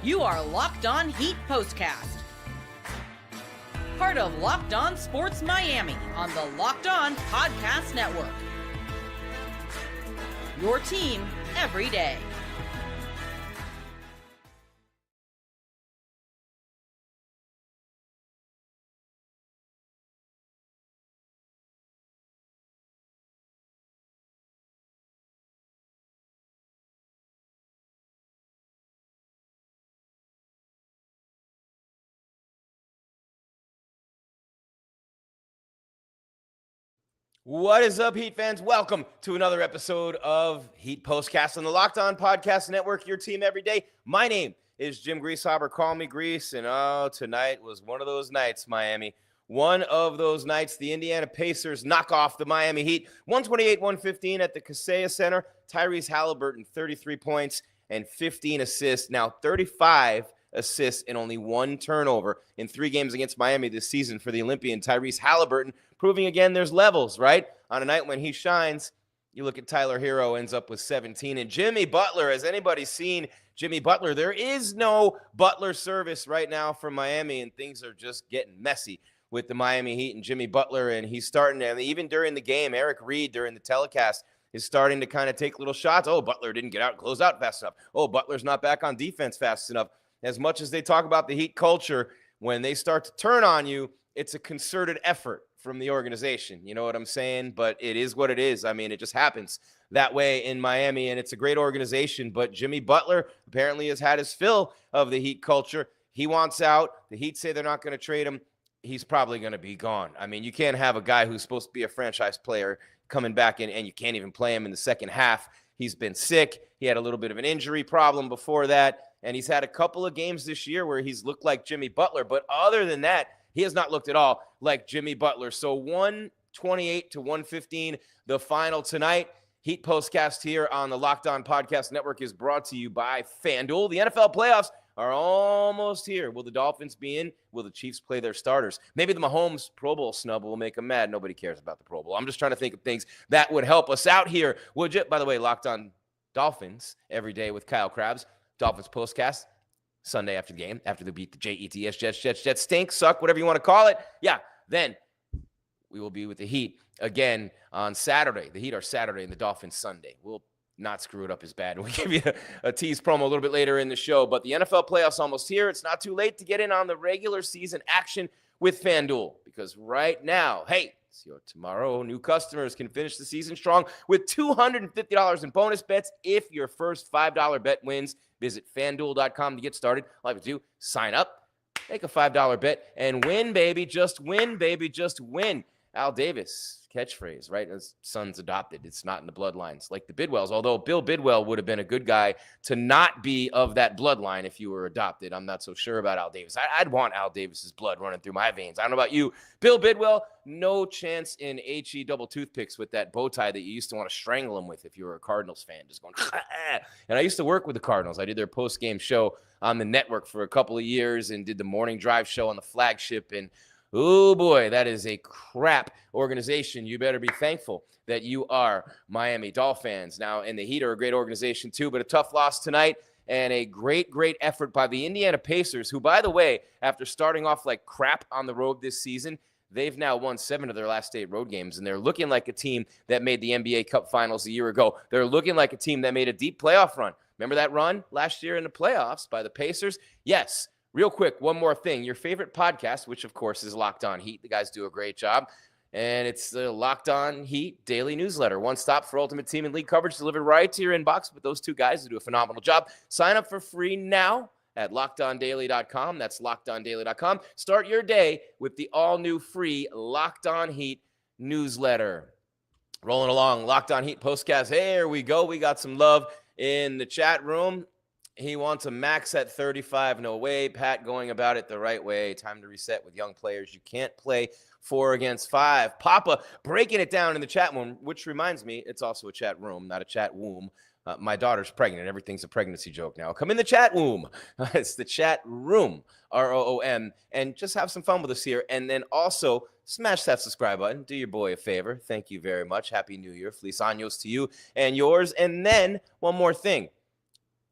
You are Locked On Heat Postcast, part of Locked On Sports Miami on the Locked On Podcast Network. Your team every day. What is up, Heat fans? Welcome to another episode of Heat Postcast on the Locked On Podcast Network, your team every day. My name is Jim Greasehaber. Call me Grease. And tonight was one of those nights, Miami. One of those nights, the Indiana Pacers knock off the Miami Heat. 128-115 at the Kaseya Center. Tyrese Halliburton, 33 points and 15 assists. Now 35 assists and only one turnover in 3 games against Miami this season for the Olympian Tyrese Halliburton, proving again there's levels, right? On a night when he shines, you look at Tyler Herro, ends up with 17. And Jimmy Butler, has anybody seen Jimmy Butler? There is no Butler service right now from Miami, and things are just getting messy with the Miami Heat and Jimmy Butler. And he's starting to, even during the game, Eric Reed during the telecast is starting to kind of take little shots. Oh, Butler didn't get out, close out fast enough. Oh, Butler's not back on defense fast enough. As much as they talk about the Heat culture, when they start to turn on you, it's a concerted effort from the organization. You know what I'm saying? But it is what it is. I mean, it just happens that way in Miami, and it's a great organization. But Jimmy Butler apparently has had his fill of the Heat culture. He wants out. The Heat say they're not going to trade him. He's probably going to be gone. I mean, you can't have a guy who's supposed to be a franchise player coming back in, and you can't even play him in the second half. He's been sick. He had a little bit of an injury problem before that. And he's had a couple of games this year where he's looked like Jimmy Butler. But other than that, he has not looked at all like Jimmy Butler. So 128-115, the final tonight. Heat Postcast here on the Locked On Podcast Network is brought to you by FanDuel. The NFL playoffs are almost here. Will the Dolphins be in? Will the Chiefs play their starters? Maybe the Mahomes Pro Bowl snub will make them mad. Nobody cares about the Pro Bowl. I'm just trying to think of things that would help us out here. Would you? By the way, Locked On Dolphins every day with Kyle Krabs. Dolphins Postcast Sunday after the game, after they beat the Jets. Jets stink, suck, whatever you want to call it. Yeah, then we will be with the Heat again on Saturday. The Heat are Saturday and the Dolphins Sunday. We'll not screw it up as bad. We'll give you a tease promo a little bit later in the show. But the NFL playoffs almost here. It's not too late to get in on the regular season action with FanDuel, because right now, hey, it's your tomorrow. New customers can finish the season strong with $250 in bonus bets if your first $5 bet wins. Visit FanDuel.com to get started. All you have to do, sign up, make a $5 bet, and win, baby. Just win, baby. Just win. Al Davis catchphrase, right? His son's adopted. It's not in the bloodlines like the Bidwells, although Bill Bidwell would have been a good guy to not be of that bloodline if you were adopted. I'm not so sure about Al Davis. I'd want Al Davis's blood running through my veins. I don't know about you. Bill Bidwell, no chance in HE double toothpicks with that bow tie that you used to want to strangle him with if you were a Cardinals fan, just going, and I used to work with the Cardinals. I did their post-game show on the network for a couple of years and did the morning drive show on the flagship, and oh, boy, that is a crap organization. You better be thankful that you are Miami Dolphins. Now, and the Heat are a great organization too, but a tough loss tonight and a great, great effort by the Indiana Pacers, who, by the way, after starting off like crap on the road this season, they've now won 7 of their last 8 road games, and they're looking like a team that made the NBA Cup Finals a year ago. They're looking like a team that made a deep playoff run. Remember that run last year in the playoffs by the Pacers? Yes. Real quick, one more thing. Your favorite podcast, which, of course, is Locked On Heat. The guys do a great job. And it's the Locked On Heat daily newsletter. One stop for ultimate team and league coverage delivered right to your inbox with those two guys who do a phenomenal job. Sign up for free now at LockedOnDaily.com. That's LockedOnDaily.com. Start your day with the all-new free Locked On Heat newsletter. Rolling along, Locked On Heat Postcast. Here we go. We got some love in the chat room. He wants a max at 35. No way. Pat going about it the right way. Time to reset with young players. You can't play 4 against 5. Papa breaking it down in the chat room, which reminds me, it's also a chat room, not a chat womb. My daughter's pregnant. Everything's a pregnancy joke now. Come in the chat womb. It's the chat room, ROOM, and just have some fun with us here. And then also smash that subscribe button. Do your boy a favor. Thank you very much. Happy New Year. Feliz años to you and yours. And then one more thing.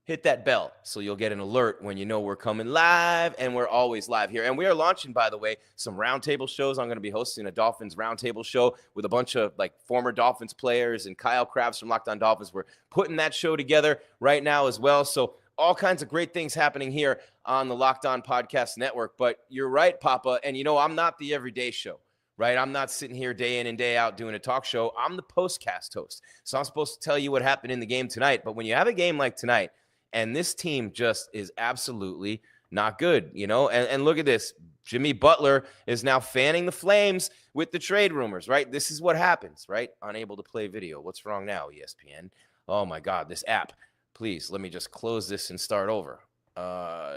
hit that bell so you'll get an alert when you know we're coming live, and we're always live here. And we are launching, by the way, some roundtable shows. I'm going to be hosting a Dolphins roundtable show with a bunch of like former Dolphins players and Kyle Krabs from Locked On Dolphins. We're putting that show together right now as well. So all kinds of great things happening here on the Locked On Podcast Network. But you're right, Papa. And I'm not the everyday show. Right? I'm not sitting here day in and day out doing a talk show. I'm the postcast host. So I'm supposed to tell you what happened in the game tonight. But when you have a game like tonight, and this team just is absolutely not good, and look at this. Jimmy Butler is now fanning the flames with the trade rumors, right? This is what happens, right? Unable to play video. What's wrong now, ESPN? Oh, my God, this app. Please, let me just close this and start over.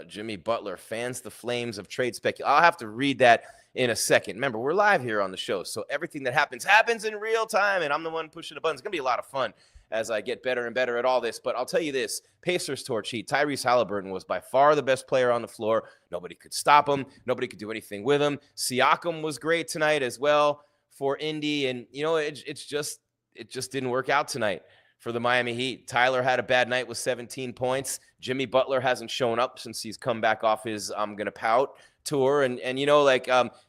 Jimmy Butler fans the flames of trade speculation. I'll have to read that in a second. Remember, we're live here on the show, so everything that happens in real time, and I'm the one pushing the buttons. It's going to be a lot of fun as I get better and better at all this. But I'll tell you this, Pacers torch heat. Tyrese Halliburton was by far the best player on the floor. Nobody could stop him. Nobody could do anything with him. Siakam was great tonight as well for Indy. And, it just didn't work out tonight for the Miami Heat. Tyler had a bad night with 17 points. Jimmy Butler hasn't shown up since he's come back off his I'm going to pout tour. And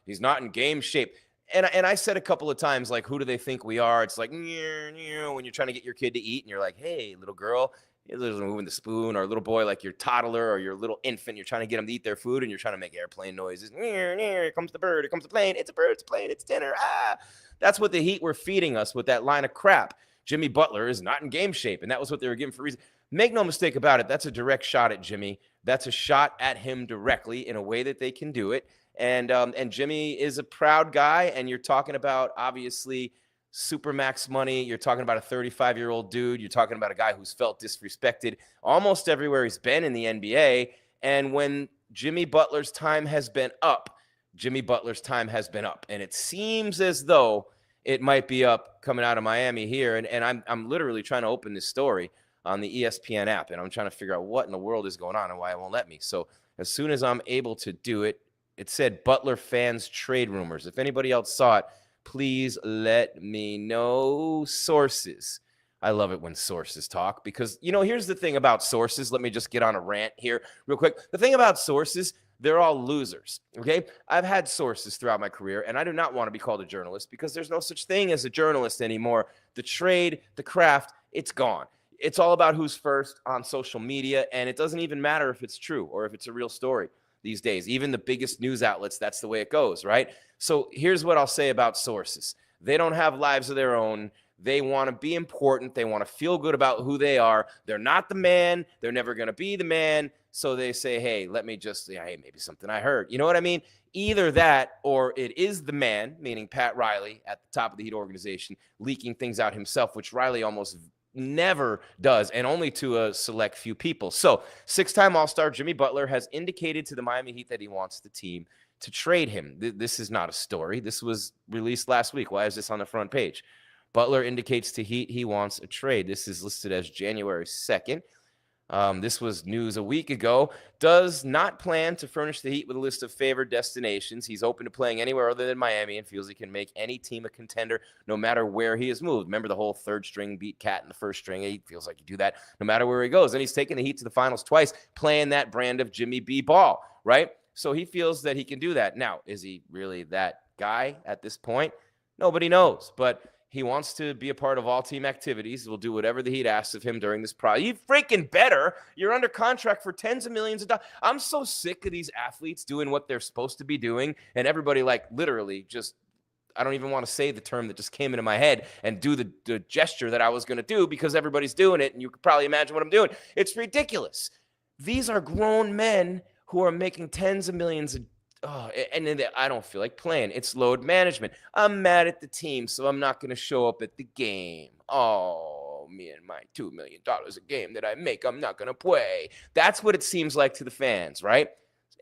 he's not in game shape. And I said a couple of times, like, who do they think we are? It's like, when you're trying to get your kid to eat and you're like, hey, little girl, you're moving the spoon, or little boy, like your toddler or your little infant, you're trying to get them to eat their food and you're trying to make airplane noises. Here comes the bird, here comes the plane. It's a bird, it's a plane, it's dinner. That's what the Heat were feeding us with that line of crap. Jimmy Butler is not in game shape, and that was what they were giving for a reason. Make no mistake about it, that's a direct shot at Jimmy. That's a shot at him directly in a way that they can do it. And Jimmy is a proud guy, and you're talking about, obviously, supermax money. You're talking about a 35-year-old dude. You're talking about a guy who's felt disrespected almost everywhere he's been in the NBA. And when Jimmy Butler's time has been up, Jimmy Butler's time has been up. And it seems as though it might be up coming out of Miami here. And I'm literally trying to open this story on the ESPN app, and I'm trying to figure out what in the world is going on and why it won't let me. So as soon as I'm able to do it, it said Butler fans trade rumors. If anybody else saw it, please let me know. Sources. I love it when sources talk because, here's the thing about sources. Let me just get on a rant here real quick. The thing about sources, they're all losers, okay? I've had sources throughout my career, and I do not want to be called a journalist because there's no such thing as a journalist anymore. The trade, the craft, it's gone. It's all about who's first on social media, and it doesn't even matter if it's true or if it's a real story these days. Even the biggest news outlets, that's the way it goes, right? So here's what I'll say about sources. They don't have lives of their own. They want to be important. They want to feel good about who they are. They're not the man. They're never going to be the man. So they say, hey, let me just, hey, maybe something I heard. You know what I mean? Either that or it is the man, meaning Pat Riley at the top of the Heat organization, leaking things out himself, which Riley almost never does, and only to a select few people. So 6-time All-Star Jimmy Butler has indicated to the Miami Heat that he wants the team to trade him. This is not a story. This was released last week. Why is this on the front page? Butler indicates to Heat he wants a trade. This is listed as January 2nd. This was news a week ago. Does not plan to furnish the Heat with a list of favored destinations. He's open to playing anywhere other than Miami and feels he can make any team a contender no matter where he is moved. Remember the whole third string beat Cat in the first string? He feels like you do that no matter where he goes. And he's taken the Heat to the finals twice, playing that brand of Jimmy B ball, right? So he feels that he can do that. Now, is he really that guy at this point? Nobody knows, but he wants to be a part of all team activities. He'll do whatever the Heat asks of him during this process. You freaking better. You're under contract for tens of millions of dollars. I'm so sick of these athletes doing what they're supposed to be doing, and everybody literally just, I don't even want to say the term that just came into my head and do the gesture that I was going to do because everybody's doing it, and you could probably imagine what I'm doing. It's ridiculous. These are grown men who are making tens of millions of and I don't feel like playing. It's load management. I'm mad at the team, so I'm not going to show up at the game. Oh, me and my $2 million a game that I make, I'm not going to play. That's what it seems like to the fans, right?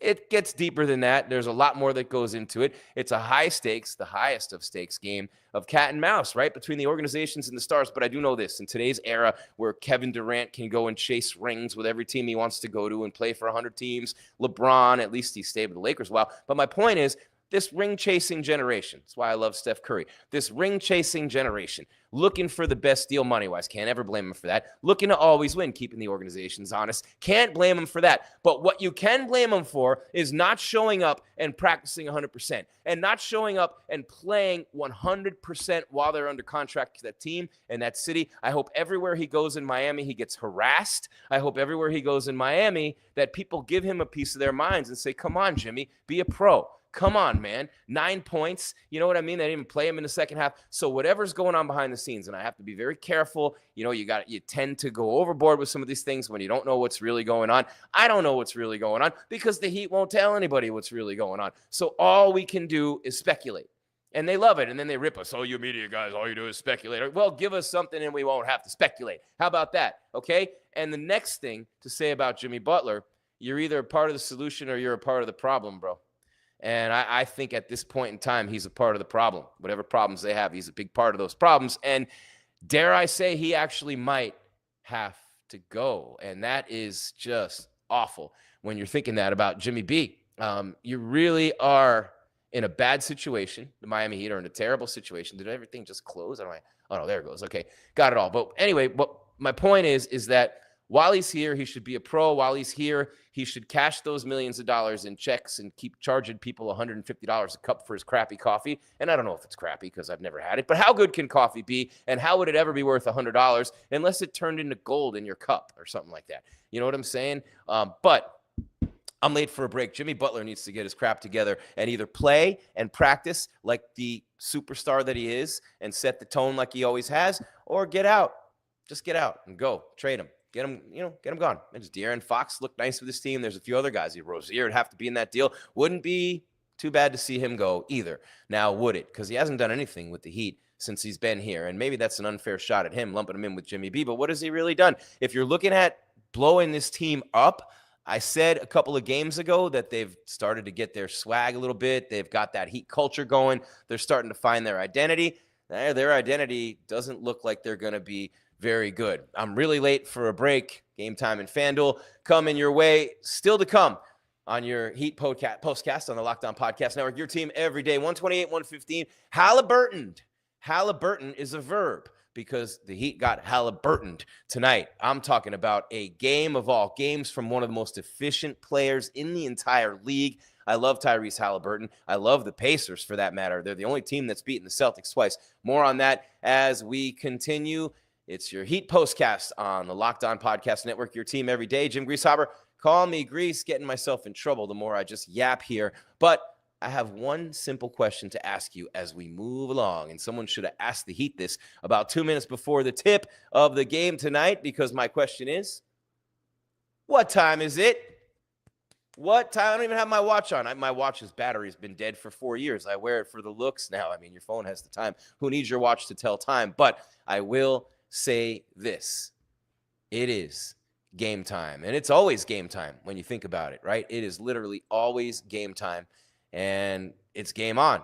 It gets deeper than that. There's a lot more that goes into it. It's a high stakes, the highest of stakes game of cat and mouse, right, between the organizations and the stars. But I do know this. In today's era where Kevin Durant can go and chase rings with every team he wants to go to and play for 100 teams, LeBron, at least he stayed with the Lakers a while. But my point is, This ring-chasing generation, that's why I love Steph Curry, this ring-chasing generation, looking for the best deal money-wise, can't ever blame him for that, looking to always win, keeping the organizations honest, can't blame him for that. But what you can blame him for is not showing up and practicing 100% and not showing up and playing 100% while they're under contract to that team and that city. I hope everywhere he goes in Miami, he gets harassed. I hope everywhere he goes in Miami that people give him a piece of their minds and say, come on, Jimmy, be a pro. Come on, man. 9 points. You know what I mean? They didn't even play him in the second half. So whatever's going on behind the scenes, and I have to be very careful. You know, you tend to go overboard with some of these things when you don't know what's really going on. I don't know what's really going on because the Heat won't tell anybody what's really going on. So all we can do is speculate. And they love it. And then they rip us. Oh, you media guys, all you do is speculate. Well, give us something and we won't have to speculate. How about that? Okay? And the next thing to say about Jimmy Butler, you're either a part of the solution or you're a part of the problem, bro. And I think at this point in time, he's a part of the problem. Whatever problems they have, he's a big part of those problems. And dare I say, he actually might have to go. And that is just awful when you're thinking that about Jimmy B. You really are in a bad situation. The Miami Heat are in a terrible situation. Did everything just close? Oh, no, there it goes. Okay, got it all. But anyway, what my point is that while he's here, he should be a pro. While he's here, he should cash those millions of dollars in checks and keep charging people $150 a cup for his crappy coffee. And I don't know if it's crappy because I've never had it, but how good can coffee be? And how would it ever be worth $100 unless it turned into gold in your cup or something like that? You know what I'm saying? But I'm late for a break. Jimmy Butler needs to get his crap together and either play and practice like the superstar that he is and set the tone like he always has, or get out. Just get out and go. Trade him. Get him gone. And just De'Aaron Fox looked nice with his team. There's a few other guys. Rozier would have to be in that deal. Wouldn't be too bad to see him go either. Now, would it? Because he hasn't done anything with the Heat since he's been here. And maybe that's an unfair shot at him, lumping him in with Jimmy B. But what has he really done? If you're looking at blowing this team up, I said a couple of games ago that they've started to get their swag a little bit. They've got that Heat culture going. They're starting to find their identity. Their identity doesn't look like they're going to be very good. I'm really late for a break. Game time and FanDuel coming your way. Still to come on your Heat postcast on the Locked On Podcast Network. Your team every day, 128, 115. Haliburton. Haliburton is a verb because the Heat got Haliburtoned tonight. I'm talking about a game of all games from one of the most efficient players in the entire league. I love Tyrese Halliburton. I love the Pacers for that matter. They're the only team that's beaten the Celtics twice. More on that as we continue. It's your Heat postcast on the Locked On Podcast Network, your team every day. Jim Greasehaber, call me Grease, getting myself in trouble the more I just yap here. But I have one simple question to ask you as we move along. And someone should have asked the Heat this about 2 minutes before the tip of the game tonight, because my question is, what time is it? What time? I don't even have my watch on. My watch's battery has been dead for 4 years. I wear it for the looks now. I mean, your phone has the time. Who needs your watch to tell time? But I will say this. It is game time. And it's always game time when you think about it, right? It is literally always game time. And it's game on.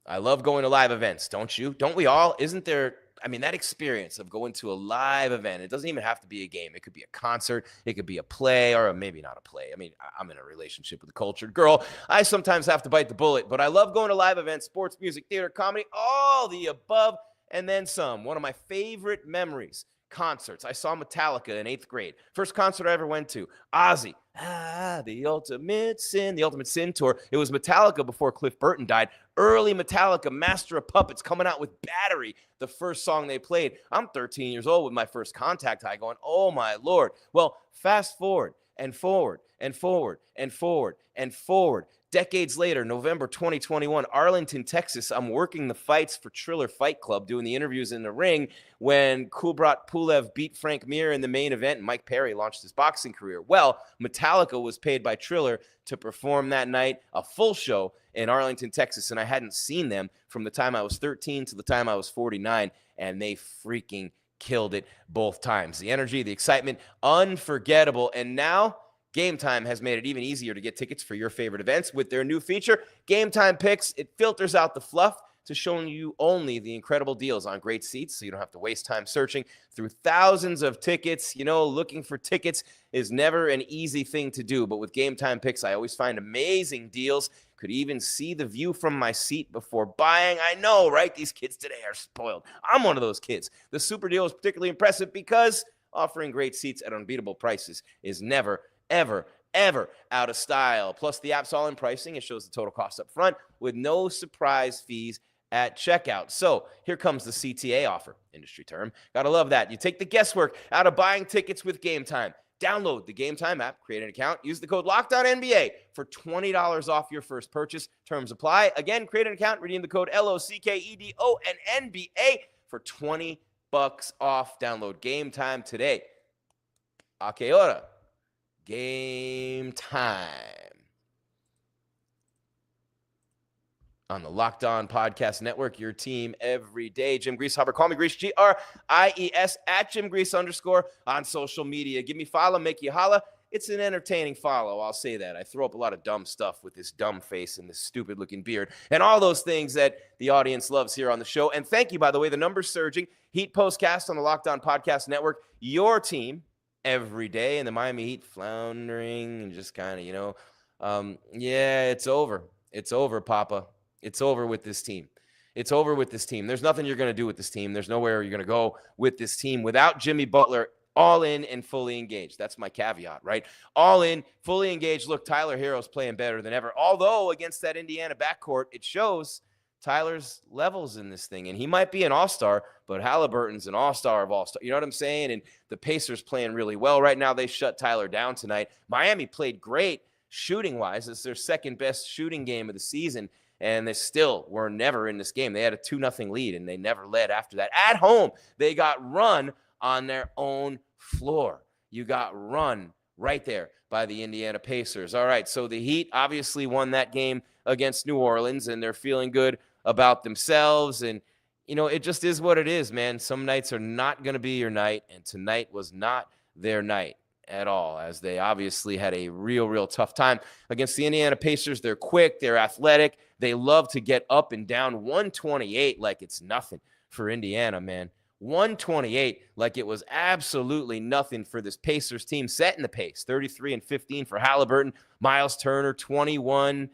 I love going to live events, don't you? Don't we all? Isn't there, I mean, that experience of going to a live event, it doesn't even have to be a game. It could be a concert. It could be a play, or maybe not a play. I mean, I'm in a relationship with a cultured girl. I sometimes have to bite the bullet, but I love going to live events, sports, music, theater, comedy, all the above, and then some. One of my favorite memories, concerts. I saw Metallica in 8th grade. First concert I ever went to, Ozzy. The Ultimate Sin tour. It was Metallica before Cliff Burton died. Early Metallica, Master of Puppets, coming out with Battery, the first song they played. I'm 13 years old with my first contact high going, oh my Lord. Well, fast forward and forward and forward and forward and forward. Decades later, November 2021, Arlington, Texas, I'm working the fights for Triller Fight Club, doing the interviews in the ring when Kubrat Pulev beat Frank Mir in the main event and Mike Perry launched his boxing career. Well, Metallica was paid by Triller to perform that night, a full show in Arlington, Texas, and I hadn't seen them from the time I was 13 to the time I was 49, and they freaking killed it both times. The energy, the excitement, unforgettable, and now Game Time has made it even easier to get tickets for your favorite events with their new feature, Game Time Picks. It filters out the fluff to showing you only the incredible deals on great seats, so you don't have to waste time searching through thousands of tickets. You know, looking for tickets is never an easy thing to do, but with Game Time Picks, I always find amazing deals, Could even see the view from my seat before buying. I know, right? These kids today are spoiled. I'm one of those kids. The super deal is particularly impressive because offering great seats at unbeatable prices is never, ever out of style. Plus, the app's all-in pricing. It shows the total cost up front with no surprise fees at checkout. So here comes the CTA offer, industry term. Gotta love that. You take the guesswork out of buying tickets with Game Time. Download the Game Time app, create an account, use the code LOCKEDONNBA for $20 off your first purchase. Terms apply. Again, create an account, redeem the code LOCKEDONNBA for $20 off. Download Game Time today. A que hora? Game Time. On the Locked On Podcast Network, your team every day. Jim Greasehaber, call me Grease, Gries, at Jim Grease _ on social media. Give me follow, make you holla. It's an entertaining follow, I'll say that. I throw up a lot of dumb stuff with this dumb face and this stupid-looking beard and all those things that the audience loves here on the show. And thank you, by the way, the number's surging. Heat Postcast on the Locked On Podcast Network, your team every day. And the Miami Heat floundering and just kind of, yeah, it's over. It's over, Papa. It's over with this team. It's over with this team. There's nothing you're going to do with this team. There's nowhere you're going to go with this team without Jimmy Butler all in and fully engaged. That's my caveat, right? All in, fully engaged. Look, Tyler Herro's playing better than ever. Although against that Indiana backcourt, it shows Tyler's levels in this thing. And he might be an all-star, but Haliburton's an all-star of all-star. You know what I'm saying? And the Pacers playing really well right now. They shut Tyler down tonight. Miami played great shooting-wise. It's their second-best shooting game of the season. And they still were never in this game. They had a 2-0 lead, and they never led after that. At home, they got run on their own floor. You got run right there by the Indiana Pacers. All right, so the Heat obviously won that game against New Orleans, and they're feeling good about themselves. And, it just is what it is, man. Some nights are not going to be your night, and tonight was not their night at all, as they obviously had a real tough time against the Indiana Pacers. They're quick, they're athletic, they love to get up and down. 128 like it's nothing for Indiana, man. 128 like it was absolutely nothing for this Pacers team, setting the pace. 33 and 15 for Haliburton. Myles Turner, 21.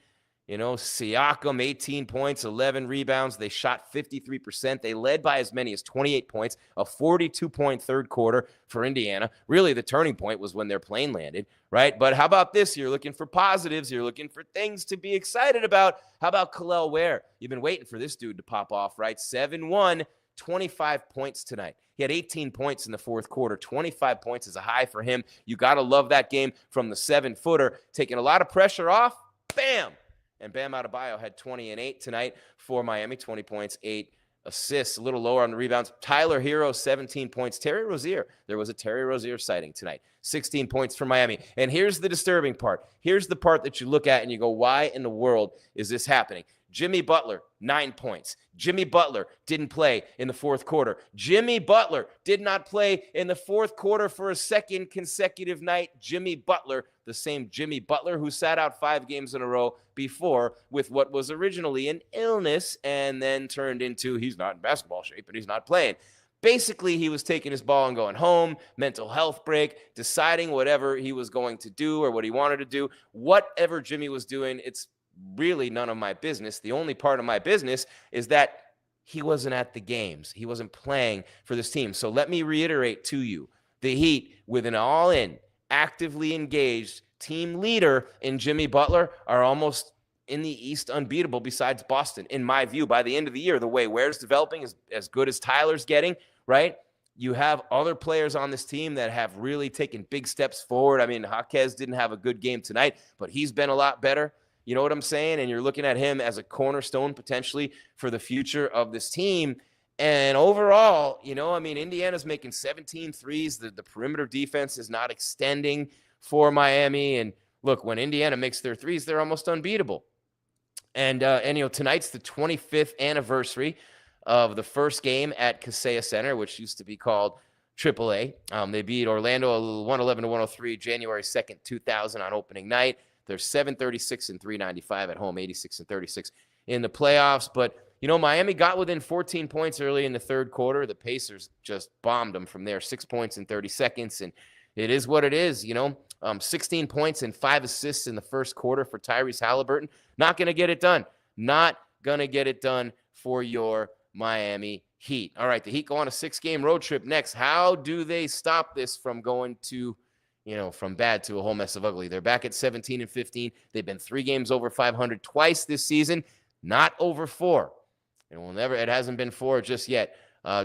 Siakam, 18 points, 11 rebounds. They shot 53%. They led by as many as 28 points, a 42-point third quarter for Indiana. Really, the turning point was when their plane landed, right? But how about this? You're looking for positives. You're looking for things to be excited about. How about Kel'el Ware? You've been waiting for this dude to pop off, right? 7-1, 25 points tonight. He had 18 points in the fourth quarter. 25 points is a high for him. You got to love that game from the 7-footer, taking a lot of pressure off. Bam! And Bam Adebayo had 20 and 8 tonight for Miami, 20 points, 8 assists, a little lower on the rebounds. Tyler Herro, 17 points. Terry Rozier, there was a Terry Rozier sighting tonight, 16 points for Miami. And here's the disturbing part. Here's the part that you look at and you go, why in the world is this happening? Jimmy Butler, 9 points. Jimmy Butler didn't play in the fourth quarter. Jimmy Butler did not play in the fourth quarter for a second consecutive night. Jimmy Butler, the same Jimmy Butler who sat out 5 games in a row before with what was originally an illness and then turned into he's not in basketball shape and he's not playing. Basically, he was taking his ball and going home, mental health break, deciding whatever he was going to do or what he wanted to do. Whatever Jimmy was doing, it's really none of my business. The only part of my business is that he wasn't at the games. He wasn't playing for this team. So let me reiterate to you, the Heat with an all-in, actively engaged team leader in Jimmy Butler are almost in the East unbeatable besides Boston, in my view. By the end of the year, the way Ware's developing is as good as Tyler's getting, right? You have other players on this team that have really taken big steps forward. I mean, Jaquez didn't have a good game tonight, but he's been a lot better. You know what I'm saying? And you're looking at him as a cornerstone potentially for the future of this team. And overall, Indiana's making 17 threes. The perimeter defense is not extending for Miami. And look, when Indiana makes their threes, they're almost unbeatable. And tonight's the 25th anniversary of the first game at Kaseya Center, which used to be called AAA. They beat Orlando 111-103 January 2nd, 2000 on opening night. They're 736 and 395 at home, 86 and 36 in the playoffs. But, Miami got within 14 points early in the third quarter. The Pacers just bombed them from there, 6 points in 30 seconds. And it is what it is, 16 points and 5 assists in the first quarter for Tyrese Halliburton. Not going to get it done. Not going to get it done for your Miami Heat. All right, the Heat go on a 6-game road trip next. How do they stop this from going to, from bad to a whole mess of ugly? They're back at 17-15. They've been 3 games over 500 twice this season, not over 4. It hasn't been 4 just yet.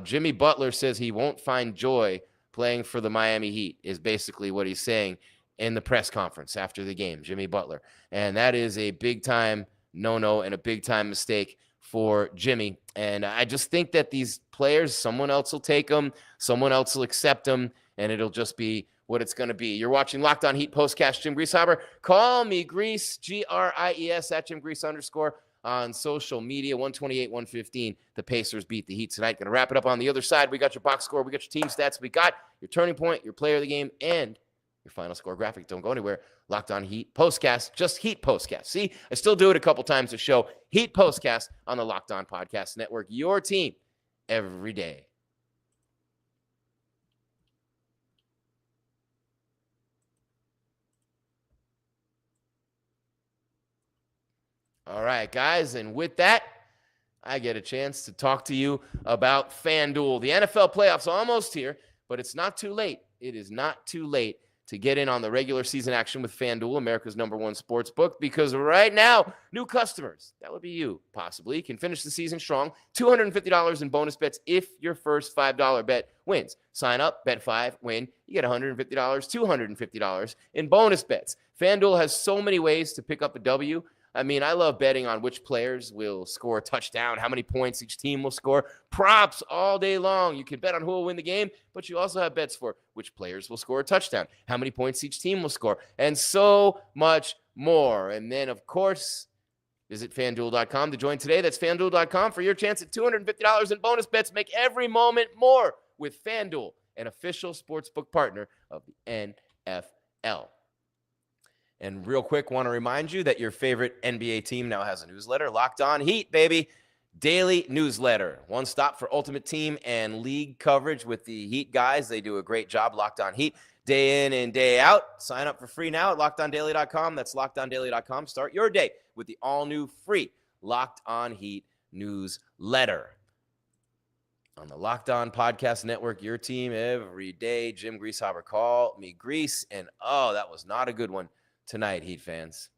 Jimmy Butler says he won't find joy playing for the Miami Heat, is basically what he's saying in the press conference after the game, Jimmy Butler. And that is a big-time no-no and a big-time mistake for Jimmy. And I just think that these players, someone else will take them, someone else will accept them, and it'll just be what it's going to be. You're watching Locked On Heat Postcast. Jim Griesheimer. Call me Grease, Gries, at Jim Grease _ on social media. 128-115. The Pacers beat the Heat tonight. Going to wrap it up on the other side. We got your box score. We got your team stats. We got your turning point, your player of the game, and your final score graphic. Don't go anywhere. Locked On Heat Postcast. Just Heat Postcast. See, I still do it a couple times a show. Heat Postcast on the Locked On Podcast Network. Your team every day. All right, guys, and with that, I get a chance to talk to you about FanDuel. The NFL playoffs are almost here, but it's not too late. It is not too late to get in on the regular season action with FanDuel, America's #1 sports book, because right now, new customers, that would be you, possibly, can finish the season strong. $250 in bonus bets if your first $5 bet wins. Sign up, bet 5, win. You get $150, $250 in bonus bets. FanDuel has so many ways to pick up a W. I mean, I love betting on which players will score a touchdown, how many points each team will score, props all day long. You can bet on who will win the game, but you also have bets for which players will score a touchdown, how many points each team will score, and so much more. And then, of course, visit FanDuel.com to join today. That's FanDuel.com for your chance at $250 in bonus bets. Make every moment more with FanDuel, an official sportsbook partner of the NFL. And real quick, want to remind you that your favorite NBA team now has a newsletter, Locked On Heat, baby. Daily newsletter. One stop for ultimate team and league coverage with the Heat guys. They do a great job, Locked On Heat, day in and day out. Sign up for free now at LockedOnDaily.com. That's LockedOnDaily.com. Start your day with the all-new free Locked On Heat newsletter. On the Locked On Podcast Network, your team every day. Jim Griesheimer, call me Grease. And, that was not a good one tonight, Heat fans.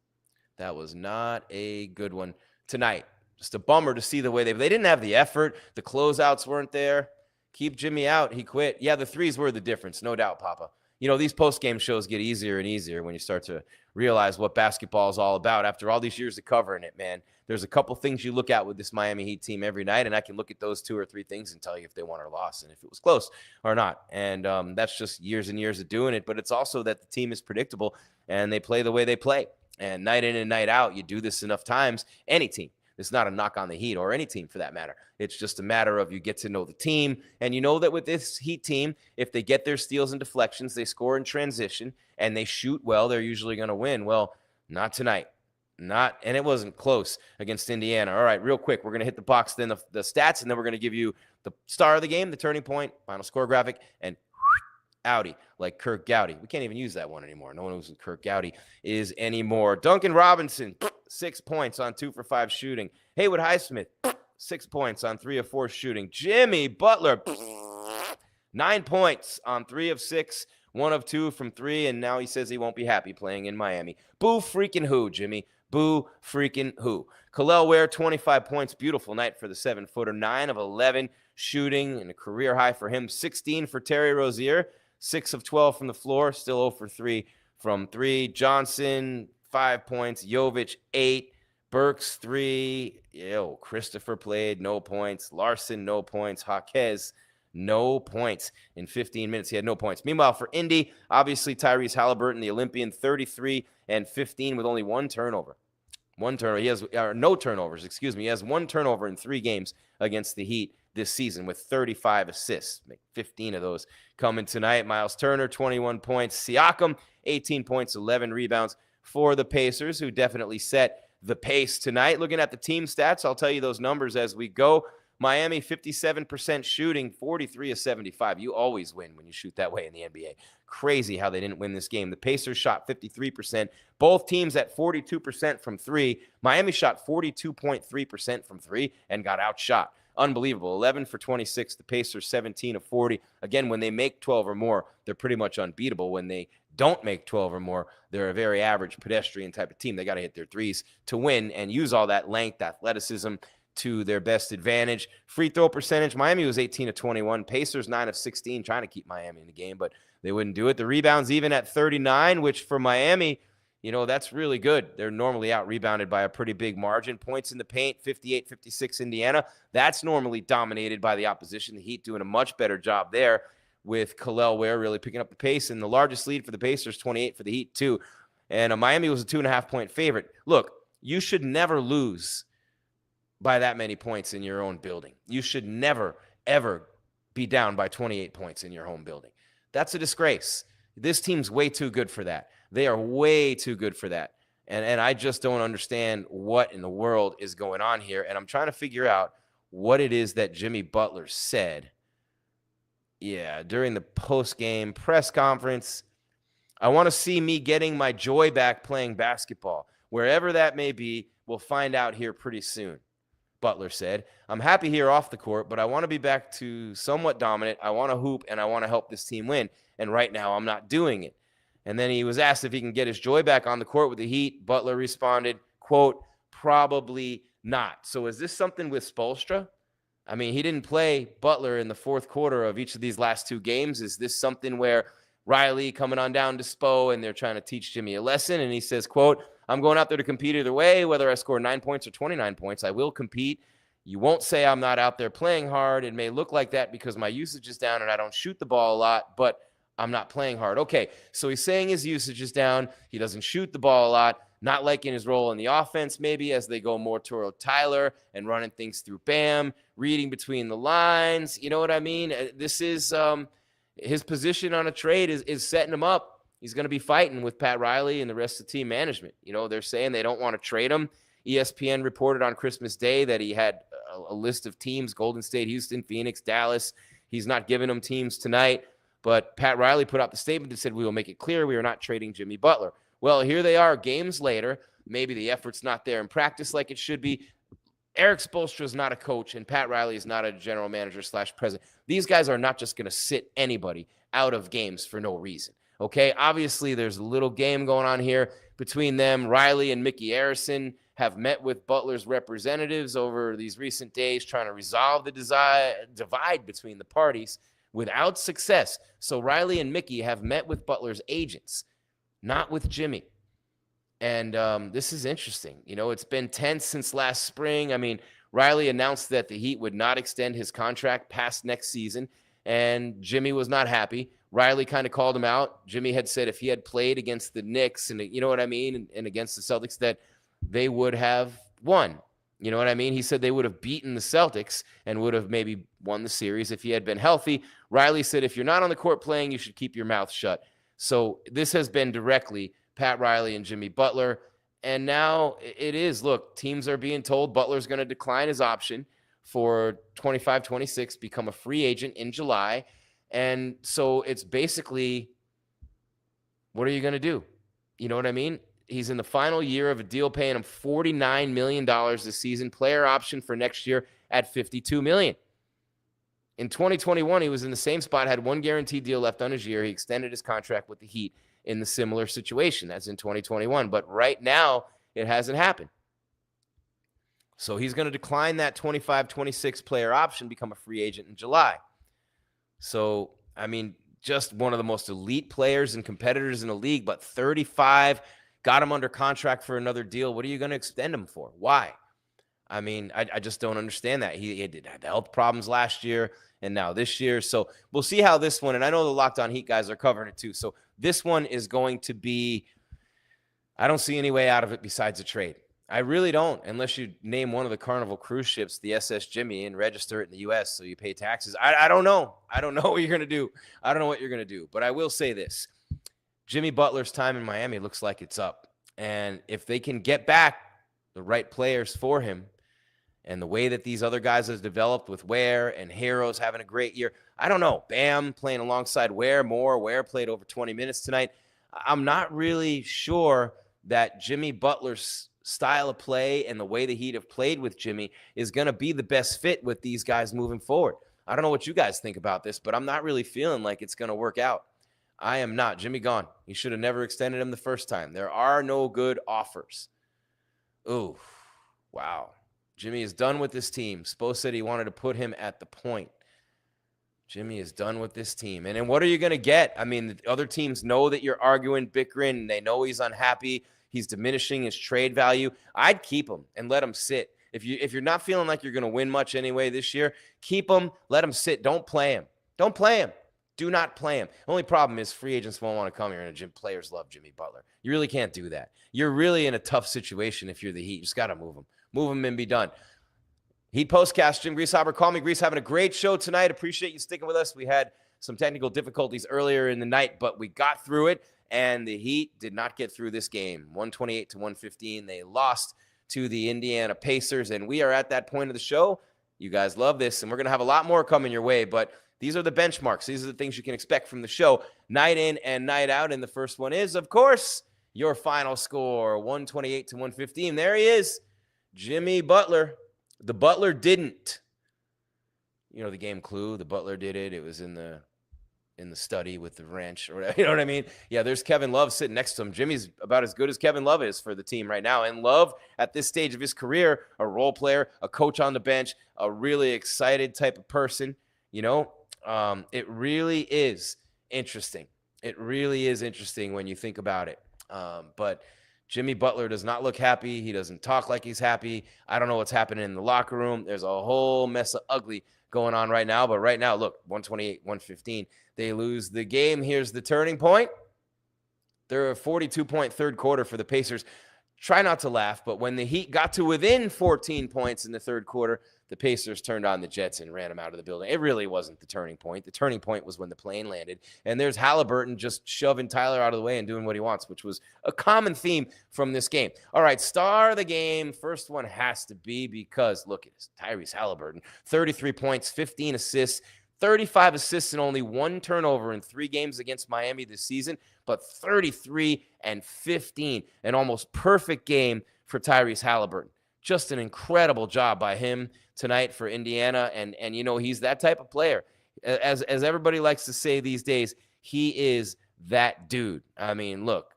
That was not a good one tonight. Just a bummer to see the way they didn't have the effort. The closeouts weren't there. Keep Jimmy out. He quit. Yeah, the threes were the difference, no doubt, Papa. These post-game shows get easier and easier when you start to realize what basketball is all about. After all these years of covering it, man, there's a couple things you look at with this Miami Heat team every night, and I can look at those 2 or 3 things and tell you if they won or lost and if it was close or not. And that's just years and years of doing it. But it's also that the team is predictable and they play the way they play. And night in and night out, you do this enough times, any team. It's not a knock on the Heat or any team for that matter. It's just a matter of you get to know the team. And you know that with this Heat team, if they get their steals and deflections, they score in transition, and they shoot well, they're usually going to win. Well, not tonight. And it wasn't close against Indiana. All right, real quick, we're going to hit the box, then the stats, and then we're going to give you the star of the game, the turning point, final score graphic, and Audi, like Kirk Gowdy. We can't even use that one anymore. No one knows who Kirk Gowdy is anymore. Duncan Robinson, 6 points on 2 for 5 shooting. Haywood Highsmith, 6 points on 3 of 4 shooting. Jimmy Butler, 9 points on 3 of 6, 1 of 2 from 3, and now he says he won't be happy playing in Miami. Boo freaking who, Jimmy? Boo freaking who? Kel'el Ware, 25 points. Beautiful night for the 7-footer. 9 of 11 shooting, and a career high for him. 16 for Terry Rozier. 6 of 12 from the floor, still 0 for 3 from 3. Johnson, 5 points. Jovic, 8. Burks, 3. Christopher played, no points. Larson, no points. Jaquez, no points. In 15 minutes, he had no points. Meanwhile, for Indy, obviously Tyrese Halliburton, the Olympian, 33 and 15 with only 1 turnover. He has no turnovers, excuse me. He has 1 turnover in 3 games against the Heat this season with 35 assists. 15 of those coming tonight. Myles Turner, 21 points. Siakam, 18 points, 11 rebounds for the Pacers, who definitely set the pace tonight. Looking at the team stats, I'll tell you those numbers as we go. Miami, 57% shooting, 43 of 75. You always win when you shoot that way in the NBA. Crazy how they didn't win this game. The Pacers shot 53%. Both teams at 42% from three. Miami shot 42.3% from three and got outshot. Unbelievable. 11 for 26. The Pacers 17 of 40. Again, when they make 12 or more, they're pretty much unbeatable. When they don't make 12 or more, they're a very average pedestrian type of team. They got to hit their threes to win and use all that length, athleticism to their best advantage. Free throw percentage, Miami was 18 of 21. Pacers 9 of 16, trying to keep Miami in the game, but they wouldn't do it. The rebounds even at 39, which for Miami, that's really good. They're normally out-rebounded by a pretty big margin. Points in the paint, 58-56 Indiana. That's normally dominated by the opposition. The Heat doing a much better job there with Kel'el Ware really picking up the pace. And the largest lead for the Pacers, 28 for the Heat, too. And Miami was a 2.5-point favorite. Look, you should never lose by that many points in your own building. You should never, ever be down by 28 points in your home building. That's a disgrace. This team's way too good for that. They are way too good for that. And I just don't understand what in the world is going on here. And I'm trying to figure out what it is that Jimmy Butler said. Yeah, during the post-game press conference. I want to see me getting my joy back playing basketball. Wherever that may be, we'll find out here pretty soon. Butler said, I'm happy here off the court, but I want to be back to somewhat dominant. I want to hoop, and I want to help this team win. And right now, I'm not doing it. And then he was asked if he can get his joy back on the court with the Heat. Butler responded, quote, probably not. So is this something with Spoelstra? I mean, he didn't play Butler in the fourth quarter of each of these last two games. Is this something where Riley coming on down to Spo and they're trying to teach Jimmy a lesson? And he says, quote, I'm going out there to compete either way, whether I score 9 points or 29 points. I will compete. You won't say I'm not out there playing hard. It may look like that because my usage is down and I don't shoot the ball a lot, but I'm not playing hard. Okay, so he's saying his usage is down. He doesn't shoot the ball a lot, not liking his role in the offense maybe as they go more toward Tyler and running things through Bam, reading between the lines. You know what I mean? This is his position on a trade is setting him up. He's going to be fighting with Pat Riley and the rest of the team management. They're saying they don't want to trade him. ESPN reported on Christmas Day that he had a list of teams, Golden State, Houston, Phoenix, Dallas. He's not giving them teams tonight. But Pat Riley put out the statement that said, we will make it clear we are not trading Jimmy Butler. Well, here they are games later. Maybe the effort's not there in practice like it should be. Eric Spoelstra is not a coach, and Pat Riley is not a general manager / president. These guys are not just going to sit anybody out of games for no reason. Okay, obviously there's a little game going on here between them. Riley and Mickey Arison have met with Butler's representatives over these recent days trying to resolve the divide between the parties without success. So Riley and Mickey have met with Butler's agents, not with Jimmy. And this is interesting. It's been tense since last spring. I mean, Riley announced that the Heat would not extend his contract past next season, and Jimmy was not happy. Riley kind of called him out. Jimmy had said if he had played against the Knicks and you know what I mean, and against the Celtics, that they would have won. You know what I mean? He said they would have beaten the Celtics and would have maybe won the series if he had been healthy. Riley said if you're not on the court playing, you should keep your mouth shut. So this has been directly Pat Riley and Jimmy Butler. And now it is, look, teams are being told Butler's going to decline his option for 25-26, become a free agent in July. And so it's basically, what are you going to do? You know what I mean? He's in the final year of a deal paying him $49 million this season, player option for next year at $52 million. In 2021, he was in the same spot, had one guaranteed deal left on his year. He extended his contract with the Heat in the similar situation as in 2021. But right now, it hasn't happened. So he's going to decline that 25-26 player option, become a free agent in July. So, I mean, just one of the most elite players and competitors in the league, but 35, got him under contract for another deal. What are you going to extend him for? Why? I mean, I just don't understand that. He had health problems last year and now this year. So we'll see how this one, and I know the Locked On Heat guys are covering it too. So this one is going to be, I don't see any way out of it besides a trade. I really don't, unless you name one of the Carnival cruise ships, the SS Jimmy, and register it in the U.S. so you pay taxes. I don't know. I don't know what you're going to do. I don't know what you're going to do. But I will say this. Jimmy Butler's time in Miami looks like it's up. And if they can get back the right players for him, And the way that these other guys have developed with Ware and Herro's having a great year, I don't know. Bam playing alongside Ware more. Ware played over 20 minutes tonight. I'm not really sure that Jimmy Butler's style of play and the way the Heat have played with Jimmy is going to be the best fit with these guys moving forward. I don't know what you guys think about this, but I'm not really feeling like it's going to work out. I am not. Jimmy gone. He should have never extended him the first time. There are no good offers. Ooh, wow. Jimmy is done with this team. Spo said he wanted to put him at the point. Jimmy is done with this team. And then what are you going to get? I mean, the other teams know that you're arguing, bickering, and they know he's unhappy. He's diminishing his trade value. I'd keep him and let him sit. If you're not feeling like you're going to win much anyway this year, keep him, let him sit. Don't play him. Don't play him. Do not play him. Only problem is free agents won't want to come here, and players love Jimmy Butler. You really can't do that. You're really in a tough situation if you're the Heat. You just got to move him. Move him and be done. Heat Postcast, Jim Greasehaber. Call me Grease. Having a great show tonight. Appreciate you sticking with us. We had some technical difficulties earlier in the night, but we got through it, and the Heat did not get through this game. 128-115. They lost to the Indiana Pacers, and we are at that point of the show. You guys love this, and we're going to have a lot more coming your way, but these are the benchmarks. These are the things you can expect from the show night in and night out, and the first one is, of course, your final score, 128-115. There he is. Jimmy Butler. The Butler didn't. You know the game Clue? The Butler did it. It was in the study with the wrench or whatever. You know what I mean? Yeah, there's Kevin Love sitting next to him. Jimmy's about as good as Kevin Love is for the team right now. And Love, at this stage of his career, a role player, a coach on the bench, a really excited type of person. You know, it really is interesting. It really is interesting when you think about it. But Jimmy Butler does not look happy. He doesn't talk like he's happy. I don't know what's happening in the locker room. There's a whole mess of ugly going on right now. But right now, look, 128-115. They lose the game. Here's the turning point. They're a 42-point third quarter for the Pacers. Try not to laugh, but when the Heat got to within 14 points in the third quarter, the Pacers turned on the Jets and ran them out of the building. It really wasn't the turning point. The turning point was when the plane landed, and there's Haliburton just shoving Tyler out of the way and doing what he wants, which was a common theme from this game. All right, star of the game. First one has to be because, look at this, Tyrese Halliburton, 33 points, 15 assists, 35 assists and only one turnover in 3 games against Miami this season, but 33 and 15, an almost perfect game for Tyrese Halliburton. Just an incredible job by him tonight for Indiana, and you know, he's that type of player. As everybody likes to say these days, he is that dude. I mean, look,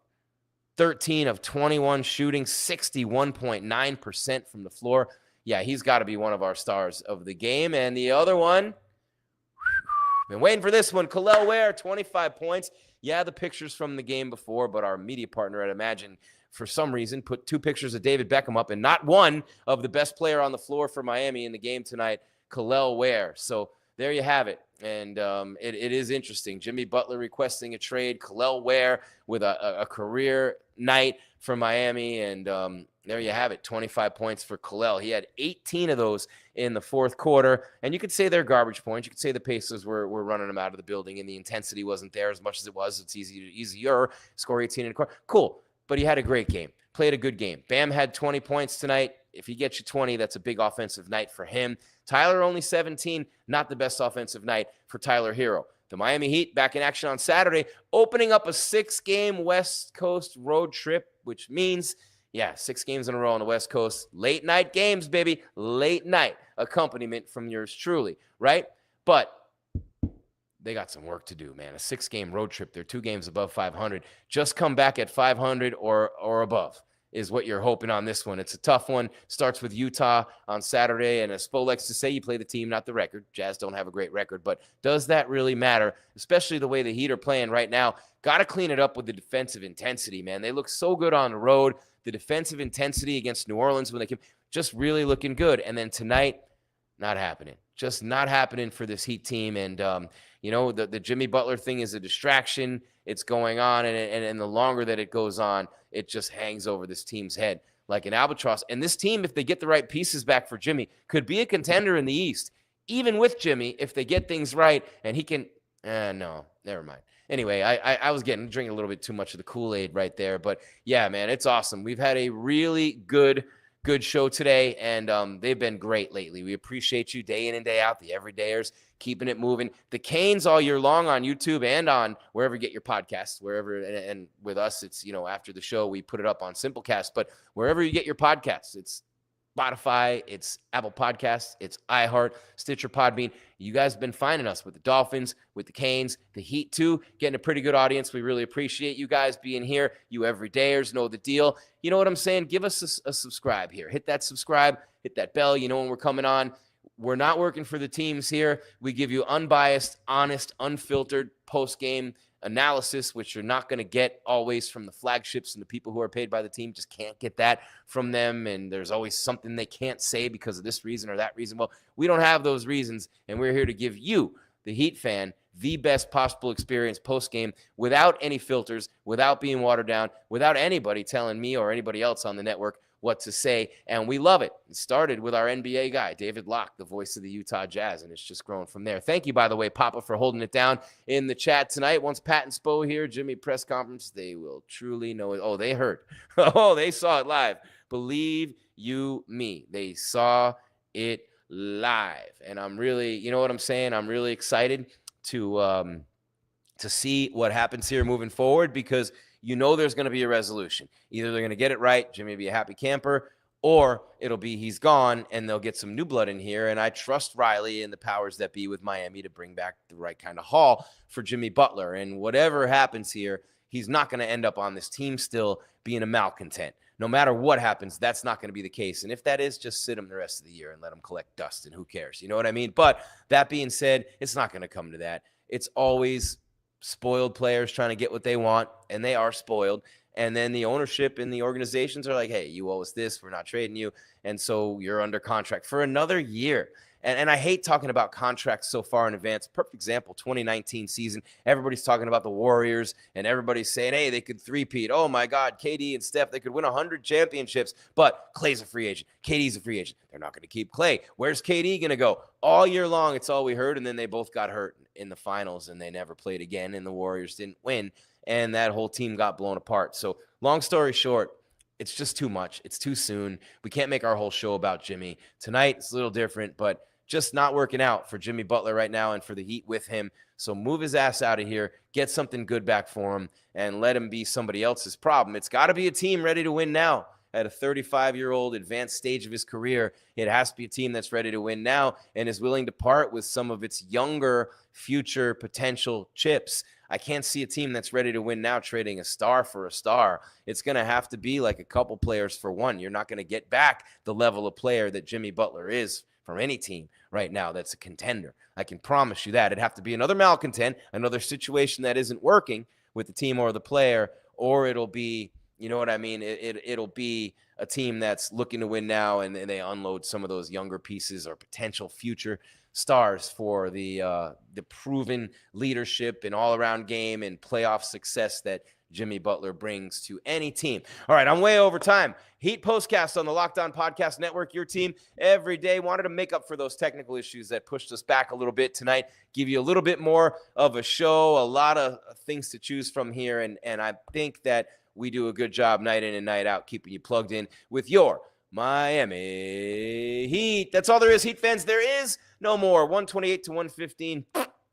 13 of 21 shooting, 61.9% from the floor. Yeah, he's got to be one of our stars of the game. And the other one, been waiting for this one, Kel'el Ware, 25 points. Yeah, the pictures from the game before, but our media partner at Imagine, for some reason, put 2 pictures of David Beckham up and not one of the best player on the floor for Miami in the game tonight, Kel'el Ware. So there you have it. And it is interesting. Jimmy Butler requesting a trade, Kel'el Ware with a career night for Miami. And there you have it, 25 points for Kel'el. He had 18 of those in the fourth quarter. And you could say they're garbage points. You could say the Pacers were running them out of the building and the intensity wasn't there as much as it was. It's easier. Score 18 in a quarter. Cool. But he had a great game, played a good game. Bam had 20 points tonight. If he gets you 20, that's a big offensive night for him. Tyler only 17, not the best offensive night for Tyler Herro. The Miami Heat back in action on Saturday, opening up a 6-game West Coast road trip, which means, 6 games in a row on the West Coast. Late night games, baby. Late night accompaniment from yours truly, right? But they got some work to do, man. A 6-game road trip. They're 2 games above 500. Just come back at 500 or above is what you're hoping on this one. It's a tough one. Starts with Utah on Saturday, and as Spo likes to say, you play the team, not the record. Jazz don't have a great record, but does that really matter? Especially the way the Heat are playing right now. Got to clean it up with the defensive intensity, man. They look so good on the road. The defensive intensity against New Orleans when they came, just really looking good. And then tonight, not happening. Just not happening for this Heat team. And, the Jimmy Butler thing is a distraction. It's going on, and the longer that it goes on, it just hangs over this team's head like an albatross. And this team, if they get the right pieces back for Jimmy, could be a contender in the East, even with Jimmy, if they get things right. And he can no, never mind. Anyway, I was drinking a little bit too much of the Kool-Aid right there. But, yeah, man, it's awesome. We've had a really good good show today, and they've been great lately. We appreciate you day in and day out, the everydayers, keeping it moving. The Canes all year long on YouTube and on wherever you get your podcasts, wherever. And with us, it's, after the show, we put it up on Simplecast. But wherever you get your podcasts, it's Spotify, it's Apple Podcasts, it's iHeart, Stitcher, Podbean. You guys have been finding us with the Dolphins, with the Canes, the Heat too, getting a pretty good audience. We really appreciate you guys being here. You everydayers know the deal. You know what I'm saying? Give us a subscribe here. Hit that subscribe, hit that bell. You know when we're coming on. We're not working for the teams here. We give you unbiased, honest, unfiltered post-game analysis, which you're not going to get always from the flagships and the people who are paid by the team. Just can't get that from them, and there's always something they can't say because of this reason or that reason. Well, we don't have those reasons, and we're here to give you, the Heat fan, the best possible experience post-game without any filters, without being watered down, without anybody telling me or anybody else on the network what to say, and we love it. It started with our NBA guy, David Locke, the voice of the Utah Jazz, and it's just grown from there. Thank you, by the way, Papa, for holding it down in the chat tonight. Once Pat and Spo here, Jimmy press conference, they will truly know it. Oh, they heard. Oh, they saw it live. Believe you me, they saw it live, and I'm really, you know what I'm saying? I'm really excited to see what happens here moving forward, because there's going to be a resolution. Either they're going to get it right, Jimmy will be a happy camper, or it'll be he's gone and they'll get some new blood in here. And I trust Riley and the powers that be with Miami to bring back the right kind of haul for Jimmy Butler. And whatever happens here, he's not going to end up on this team still being a malcontent. No matter what happens, that's not going to be the case. And if that is, just sit him the rest of the year and let him collect dust, and who cares? You know what I mean? But that being said, it's not going to come to that. It's always spoiled players trying to get what they want, and they are spoiled. And then the ownership and the organizations are like, hey, you owe us this, we're not trading you, and so you're under contract for another year. And I hate talking about contracts so far in advance. Perfect example, 2019 season. Everybody's talking about the Warriors, and everybody's saying, hey, they could three-peat. Oh, my God, KD and Steph, they could win 100 championships, but Klay's a free agent. KD's a free agent. They're not going to keep Klay. Where's KD going to go? All year long, it's all we heard, and then they both got hurt in the finals, and they never played again, and the Warriors didn't win, and that whole team got blown apart. So long story short, it's just too much. It's too soon. We can't make our whole show about Jimmy. Tonight, it's a little different, but just not working out for Jimmy Butler right now and for the Heat with him. So move his ass out of here, get something good back for him, and let him be somebody else's problem. It's got to be a team ready to win now. At a 35-year-old advanced stage of his career, it has to be a team that's ready to win now and is willing to part with some of its younger future potential chips. I can't see a team that's ready to win now trading a star for a star. It's going to have to be like a couple players for one. You're not going to get back the level of player that Jimmy Butler is from any team right now that's a contender. I can promise you that. It'd have to be another malcontent, another situation that isn't working with the team or the player, or it'll be, you know what I mean? It'll be a team that's looking to win now, and they unload some of those younger pieces or potential future stars for the proven leadership and all-around game and playoff success that Jimmy Butler brings to any team. All right, I'm way over time. Heat Postcast on the Locked On Podcast Network, your team every day. Wanted to make up for those technical issues that pushed us back a little bit tonight, give you a little bit more of a show, a lot of things to choose from here, and I think that we do a good job night in and night out keeping you plugged in with your Miami Heat. That's all there is, Heat fans. There is no more. 128-115.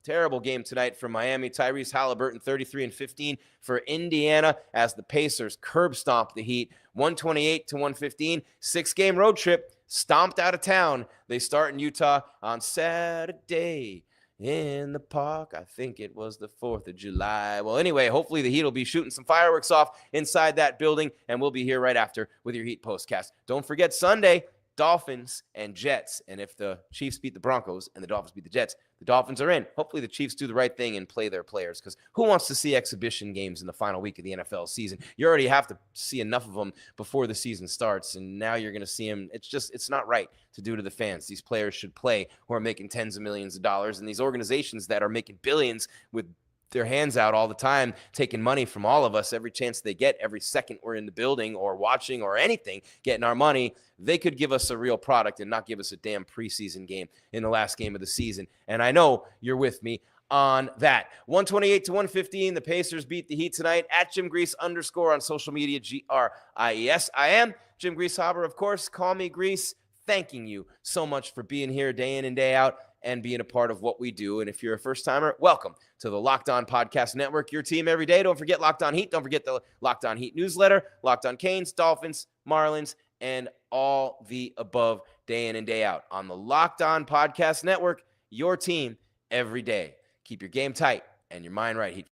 Terrible game tonight for Miami. Tyrese Halliburton, 33-15 for Indiana as the Pacers curb stomp the Heat. 128-115. 6-game road trip. Stomped out of town. They start in Utah on Saturday in the park. I think it was the 4th of July. Well, anyway, hopefully the Heat will be shooting some fireworks off inside that building, and we'll be here right after with your Heat Postcast. Don't forget Sunday, Dolphins and Jets. And if the Chiefs beat the Broncos and the Dolphins beat the Jets, the Dolphins are in. Hopefully the Chiefs do the right thing and play their players, because who wants to see exhibition games in the final week of the NFL season? You already have to see enough of them before the season starts, and now you're going to see them. It's not right to do to the fans. These players should play who are making tens of millions of dollars, and these organizations that are making billions with their hands out all the time, taking money from all of us every chance they get, every second we're in the building or watching or anything, getting our money. They could give us a real product and not give us a damn preseason game in the last game of the season. And I know you're with me. on that. 128-115. The Pacers beat the Heat tonight at Jim Grease _ on social media, GRIES. I am Jim Greasehaber, of course. Call me Grease. Thanking you so much for being here day in and day out and being a part of what we do. And if you're a first timer, welcome to the Locked On Podcast Network, your team every day. Don't forget Locked On Heat. Don't forget the Locked On Heat newsletter, Locked On Canes, Dolphins, Marlins, and all the above day in and day out on the Locked On Podcast Network, your team every day. Keep your game tight and your mind right, Heat